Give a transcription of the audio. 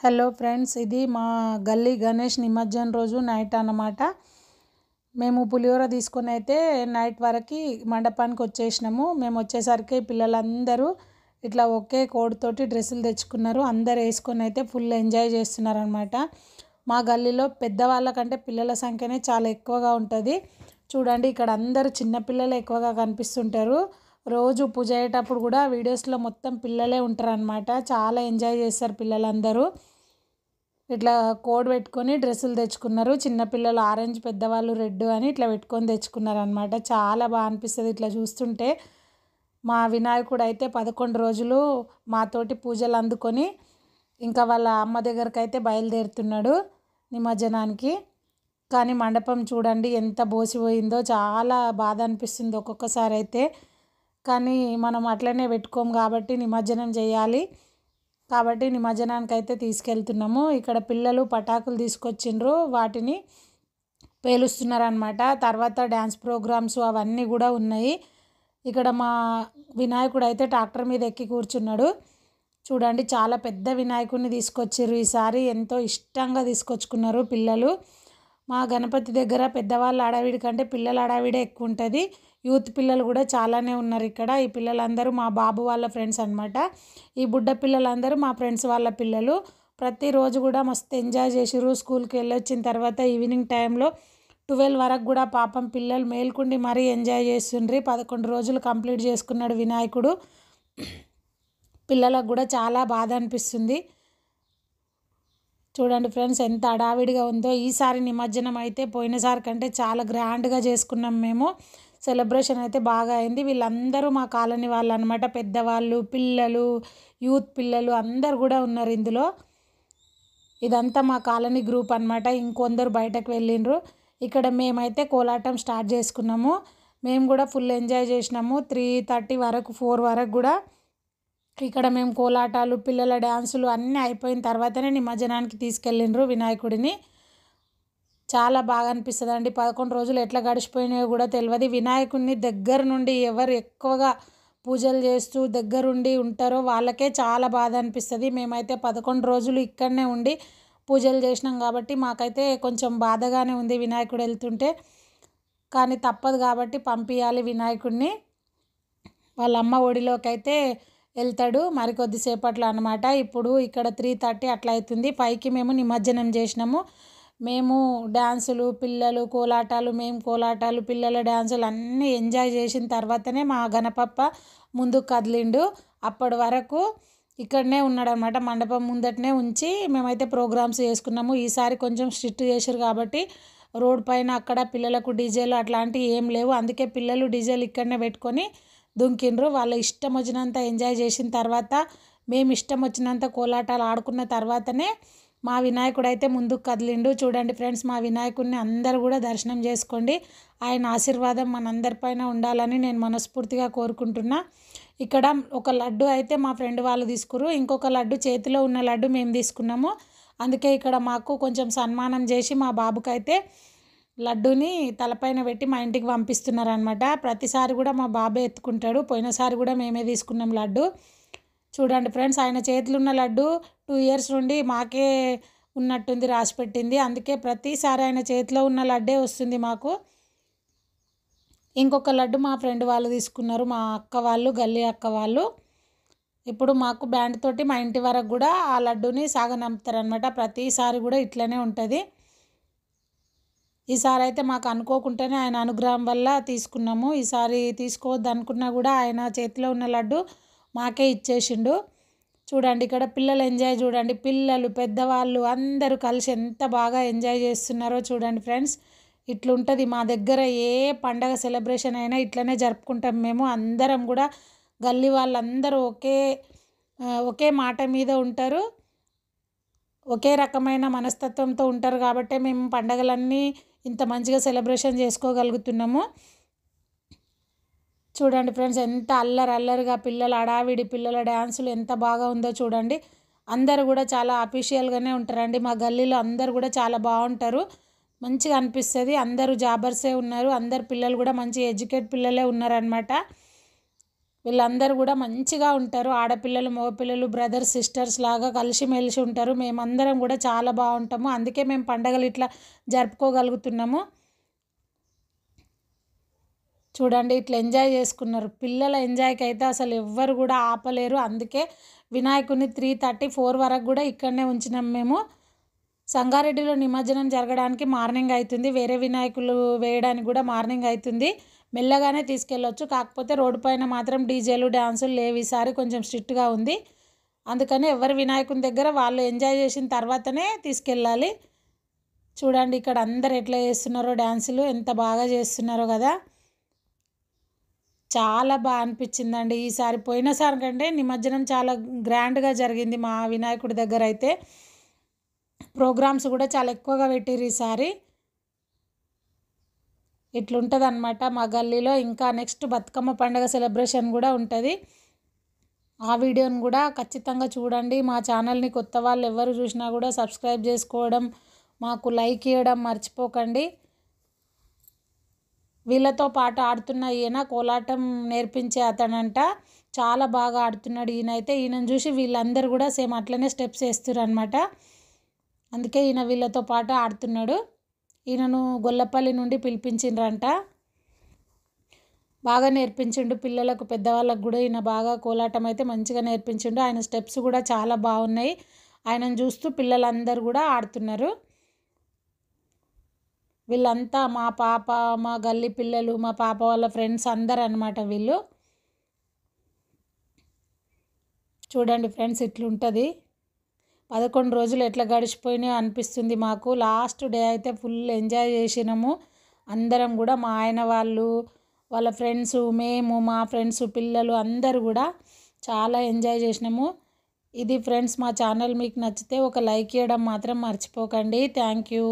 Hello friends, ఇది మా గల్లీ గణేష్ నిమజ్జనం రోజు నైట్ అన్నమాట. మేము పులిహోర తీసుకొని అయితే నైట్ వరకు మండపానికి వచ్చేసినాము. మేము వచ్చేసరికి పిల్లలందరూ ఇట్లా ఒకే కోడ్తోటి డ్రెస్సులు తెచ్చుకున్నారు. అందరు వేసుకొని అయితే ఫుల్ ఎంజాయ్ చేస్తున్నారు అనమాట. మా గల్లీలో పెద్దవాళ్ళకంటే పిల్లల సంఖ్యనే చాలా ఎక్కువగా ఉంటుంది. చూడండి, ఇక్కడ అందరూ చిన్నపిల్లలు ఎక్కువగా కనిపిస్తుంటారు. రోజు పూజ అయ్యేటప్పుడు కూడా వీడియోస్లో మొత్తం పిల్లలే ఉంటారనమాట. చాలా ఎంజాయ్ చేస్తారు పిల్లలందరూ. ఇట్లా కోడ్ పెట్టుకొని డ్రెస్సులు తెచ్చుకున్నారు. చిన్నపిల్లలు ఆరెంజ్, పెద్దవాళ్ళు రెడ్ అని ఇట్లా పెట్టుకొని తెచ్చుకున్నారు అనమాట. చాలా బాగా అనిపిస్తుంది ఇట్లా చూస్తుంటే. మా వినాయకుడు అయితే 11 రోజులు మాతోటి పూజలు అందుకొని ఇంకా వాళ్ళ అమ్మ దగ్గరికి అయితే బయలుదేరుతున్నాడు నిమజ్జనానికి. కానీ మండపం చూడండి ఎంత బోసిపోయిందో, చాలా బాధ అనిపిస్తుంది ఒక్కొక్కసారి అయితే. కానీ మనం అట్లనే పెట్టుకోము కాబట్టి నిమజ్జనం చేయాలి కాబట్టి నిమజ్జనానికి అయితే తీసుకెళ్తున్నాము. ఇక్కడ పిల్లలు పటాకులు తీసుకొచ్చిండ్రు, వాటిని పేలుస్తున్నారు అనమాట. తర్వాత డ్యాన్స్ ప్రోగ్రామ్స్ అవన్నీ కూడా ఉన్నాయి. ఇక్కడ మా వినాయకుడు అయితే ట్రాక్టర్ మీద ఎక్కి కూర్చున్నాడు. చూడండి, చాలా పెద్ద వినాయకుడిని తీసుకొచ్చారు ఈసారి. ఎంతో ఇష్టంగా తీసుకొచ్చుకున్నారు పిల్లలు. మా గణపతి దగ్గర పెద్దవాళ్ళ హడావిడి కంటే పిల్లల హడావిడే ఎక్కువ ఉంటుంది. యూత్ పిల్లలు కూడా చాలానే ఉన్నారు ఇక్కడ. ఈ పిల్లలందరూ మా బాబు వాళ్ళ ఫ్రెండ్స్ అనమాట. ఈ బుడ్డ పిల్లలందరూ మా ఫ్రెండ్స్ వాళ్ళ పిల్లలు. ప్రతిరోజు కూడా మస్తు ఎంజాయ్ చేసిర్రు. స్కూల్కి వెళ్ళి వచ్చిన తర్వాత ఈవినింగ్ టైంలో 12 వరకు కూడా పాపం పిల్లలు మేల్కుండి మరీ ఎంజాయ్ చేస్తుండ్రి. 11 రోజులు కంప్లీట్ చేసుకున్నాడు వినాయకుడు. పిల్లలకు కూడా చాలా బాధ అనిపిస్తుంది. చూడండి ఫ్రెండ్స్, ఎంత హడావిడిగా ఉందో. ఈసారి నిమజ్జనం అయితే పోయినసారి కంటే చాలా గ్రాండ్గా చేసుకున్నాం మేము. సెలబ్రేషన్ అయితే బాగా అయింది. వీళ్ళందరూ మా కాలనీ వాళ్ళు అనమాట. పెద్దవాళ్ళు, పిల్లలు, యూత్ పిల్లలు అందరు కూడా ఉన్నారు ఇందులో. ఇదంతా మా కాలనీ గ్రూప్ అనమాట. ఇంకొందరు బయటకు వెళ్ళిండ్రు. ఇక్కడ మేమైతే కోలాటం స్టార్ట్ చేసుకున్నాము. మేము కూడా ఫుల్ ఎంజాయ్ చేసినాము. 3:30 వరకు 4 వరకు కూడా ఇక్కడ మేము కోలాటాలు, పిల్లల డ్యాన్సులు అన్నీ అయిపోయిన తర్వాతనే నిమజ్జనానికి తీసుకెళ్ళిండ్రు వినాయకుడిని. చాలా బాగా అనిపిస్తుంది అండి. 11 రోజులు ఎట్లా గడిచిపోయినాయో కూడా తెలియదు. వినాయకుడిని దగ్గర నుండి ఎవరు ఎక్కువగా పూజలు చేస్తూ దగ్గరుండి ఉంటారో వాళ్ళకే చాలా బాధ అనిపిస్తుంది. మేమైతే 11 రోజులు ఇక్కడనే ఉండి పూజలు చేసినాం కాబట్టి మాకైతే కొంచెం బాధగానే ఉంది వినాయకుడు వెళ్తుంటే. కానీ తప్పదు కాబట్టి పంపించాలి వినాయకుడిని. వాళ్ళ అమ్మ ఒడిలోకి అయితే వెళ్తాడు మరికొద్దిసేపట్లో అనమాట. ఇప్పుడు ఇక్కడ 3:30 అట్లా అవుతుంది. 5కి మేము నిమజ్జనం చేసినాము. మేము డ్యాన్సులు, పిల్లలు కోలాటాలు, మేము కోలాటాలు, పిల్లల డ్యాన్సులు అన్నీ ఎంజాయ్ చేసిన తర్వాతనే మా గణపప్ప ముందుకు కదిలిండు. అప్పటి వరకు ఇక్కడనే ఉన్నాడనమాట. మండపం ముందటనే ఉంచి మేమైతే ప్రోగ్రామ్స్ చేసుకున్నాము. ఈసారి కొంచెం స్ట్రిక్ట్ చేశారు కాబట్టి రోడ్ పైన అక్కడ పిల్లలకు డీజేలు అట్లాంటివి ఏం లేవు. అందుకే పిల్లలు డీజేలు ఇక్కడనే పెట్టుకొని దుంకిండ్రు. వాళ్ళ ఇష్టం వచ్చినంత ఎంజాయ్ చేసిన తర్వాత, మేము ఇష్టం వచ్చినంత కోలాటాలు ఆడుకున్న తర్వాతనే మా వినాయకుడు అయితే ముందుకు కదిలిండు. చూడండి ఫ్రెండ్స్, మా వినాయకుడిని అందరూ కూడా దర్శనం చేసుకోండి. ఆయన ఆశీర్వాదం మనందరిపైన ఉండాలని నేను మనస్ఫూర్తిగా కోరుకుంటున్నా. ఇక్కడ ఒక లడ్డు అయితే మా ఫ్రెండ్ వాళ్ళు తీసుకురు. ఇంకొక లడ్డు, చేతిలో ఉన్న లడ్డు మేము తీసుకున్నాము. అందుకే ఇక్కడ మాకు కొంచెం సన్మానం చేసి మా బాబుకైతే లడ్డూని తలపైన పెట్టి మా ఇంటికి పంపిస్తున్నారు అనమాట. ప్రతిసారి కూడా మా బాబే ఎత్తుకుంటాడు. పోయినసారి కూడా మేమే తీసుకున్నాం లడ్డు. చూడండి ఫ్రెండ్స్, ఆయన చేతిలో ఉన్న లడ్డు 2 ఇయర్స్ నుండి మాకే ఉన్నట్టుంది రాసి పెట్టింది. అందుకే ప్రతిసారి ఆయన చేతిలో ఉన్న లడ్డే వస్తుంది మాకు. ఇంకొక లడ్డు మా ఫ్రెండ్ వాళ్ళు తీసుకున్నారు, మా అక్క వాళ్ళు, గల్లీ అక్క వాళ్ళు. ఇప్పుడు మాకు బ్యాండ్ తోటి మా ఇంటి వరకు కూడా ఆ లడ్డూని సాగనంపుతారనమాట. ప్రతిసారి కూడా ఇట్లనే ఉంటుంది. ఈసారి అయితే మాకు అనుకోకుండానే ఆయన అనుగ్రహం వల్ల తీసుకున్నాము. ఈసారి తీసుకోవద్దు అనుకున్నా కూడా ఆయన చేతిలో ఉన్న లడ్డు మాకే ఇచ్చేసిండు. చూడండి, ఇక్కడ పిల్లలు ఎంజాయ్ చూడండి. పిల్లలు, పెద్దవాళ్ళు అందరూ కలిసి ఎంత బాగా ఎంజాయ్ చేస్తున్నారో చూడండి ఫ్రెండ్స్. ఇట్లుంటుంది మా దగ్గర. ఏ పండగ సెలబ్రేషన్ అయినా ఇట్లనే జరుపుకుంటాం మేము. అందరం కూడా గల్లీ వాళ్ళందరూ ఒకే మాట మీద ఉంటారు. ఒకే రకమైన మనస్తత్వంతో ఉంటారు కాబట్టి మేము పండగలన్నీ ఇంత మంచిగా సెలబ్రేషన్ చేసుకోగలుగుతున్నాము. చూడండి ఫ్రెండ్స్, ఎంత అల్లరిగా పిల్లల హడావిడి, పిల్లల డ్యాన్సులు ఎంత బాగా ఉందో చూడండి. అందరూ కూడా చాలా అఫీషియల్గానే ఉంటారండి. మా గల్లీలో అందరూ కూడా చాలా బాగుంటారు. మంచిగా అనిపిస్తుంది. అందరూ జాబర్సే ఉన్నారు. అందరు పిల్లలు కూడా మంచి ఎడ్యుకేట్ పిల్లలే ఉన్నారనమాట. వీళ్ళందరూ కూడా మంచిగా ఉంటారు. ఆడపిల్లలు మగపిల్లలు బ్రదర్స్ సిస్టర్స్ లాగా కలిసిమెలిసి ఉంటారు. మేమందరం కూడా చాలా బాగుంటాము. అందుకే మేము పండగలు ఇట్లా జరుపుకోగలుగుతున్నాము. చూడండి ఇట్లా ఎంజాయ్ చేసుకున్నారు. పిల్లల ఎంజాయ్కి అయితే అసలు ఎవ్వరు కూడా ఆపలేరు. అందుకే వినాయకుడిని 3:34 వరకు కూడా ఇక్కడనే ఉంచినాం మేము. సంగారెడ్డిలో నిమజ్జనం జరగడానికి మార్నింగ్ అవుతుంది. వేరే వినాయకులు వేయడానికి కూడా మార్నింగ్ అవుతుంది. మెల్లగానే తీసుకెళ్ళొచ్చు. కాకపోతే రోడ్డు పైన మాత్రం డీజేలు డ్యాన్సులు లేవు. ఈసారి కొంచెం స్ట్రిక్ట్గా ఉంది. అందుకని ఎవరి వినాయకుని దగ్గర వాళ్ళు ఎంజాయ్ చేసిన తర్వాతనే తీసుకెళ్ళాలి. చూడండి ఇక్కడ అందరు ఎట్లా చేస్తున్నారో డ్యాన్సులు, ఎంత బాగా చేస్తున్నారో కదా. చాలా బాగా అనిపించిందండి ఈసారి. పోయినసారి కంటే నిమజ్జనం చాలా గ్రాండ్గా జరిగింది మా వినాయకుడి దగ్గర అయితే. ప్రోగ్రామ్స్ కూడా చాలా ఎక్కువగా పెట్టిర్రు ఈసారి. ఇట్లుంటుంది అనమాట మా గల్లీలో. ఇంకా నెక్స్ట్ బతుకమ్మ పండుగ సెలబ్రేషన్ కూడా ఉంటుంది. ఆ వీడియోని కూడా ఖచ్చితంగా చూడండి. మా ఛానల్ని కొత్త వాళ్ళు ఎవరు చూసినా కూడా సబ్స్క్రైబ్ చేసుకోవడం, మాకు లైక్ ఇవ్వడం మర్చిపోకండి. వీళ్ళతో పాటు ఆడుతున్న ఈయన కోలాటం నేర్పించే అతనంట. చాలా బాగా ఆడుతున్నాడు ఈయనైతే. ఈయనను చూసి వీళ్ళందరూ కూడా సేమ్ అట్లనే స్టెప్స్ వేస్తున్నారు అనమాట. అందుకే ఈయన వీళ్ళతో పాటు ఆడుతున్నాడు. ఈయనను గొల్లపల్లి నుండి పిలిపించిండ్రంట. బాగా నేర్పించిండు పిల్లలకు పెద్దవాళ్ళకు కూడా. ఈయన బాగా కోలాటం అయితే మంచిగా నేర్పించిండు. ఆయన స్టెప్స్ కూడా చాలా బాగున్నాయి. ఆయనను చూస్తూ పిల్లలందరూ కూడా ఆడుతున్నారు. వీళ్ళంతా మా పాప, మా గల్లీ పిల్లలు, మా పాప వాళ్ళ ఫ్రెండ్స్ అందరు అనమాట వీళ్ళు. చూడండి ఫ్రెండ్స్ ఇట్లుంటుంది. 11 రోజులు ఎట్లా గడిచిపోయినాయో అనిపిస్తుంది మాకు. లాస్ట్ డే అయితే ఫుల్ ఎంజాయ్ చేసినాము అందరం కూడా. మా ఆయన వాళ్ళు, వాళ్ళ ఫ్రెండ్స్, మేము, మా ఫ్రెండ్స్, పిల్లలు అందరూ కూడా చాలా ఎంజాయ్ చేసినాము. ఇది ఫ్రెండ్స్ మా ఛానల్ మీకు నచ్చితే ఒక లైక్ ఇవ్వడం మాత్రం మర్చిపోకండి. Thank you.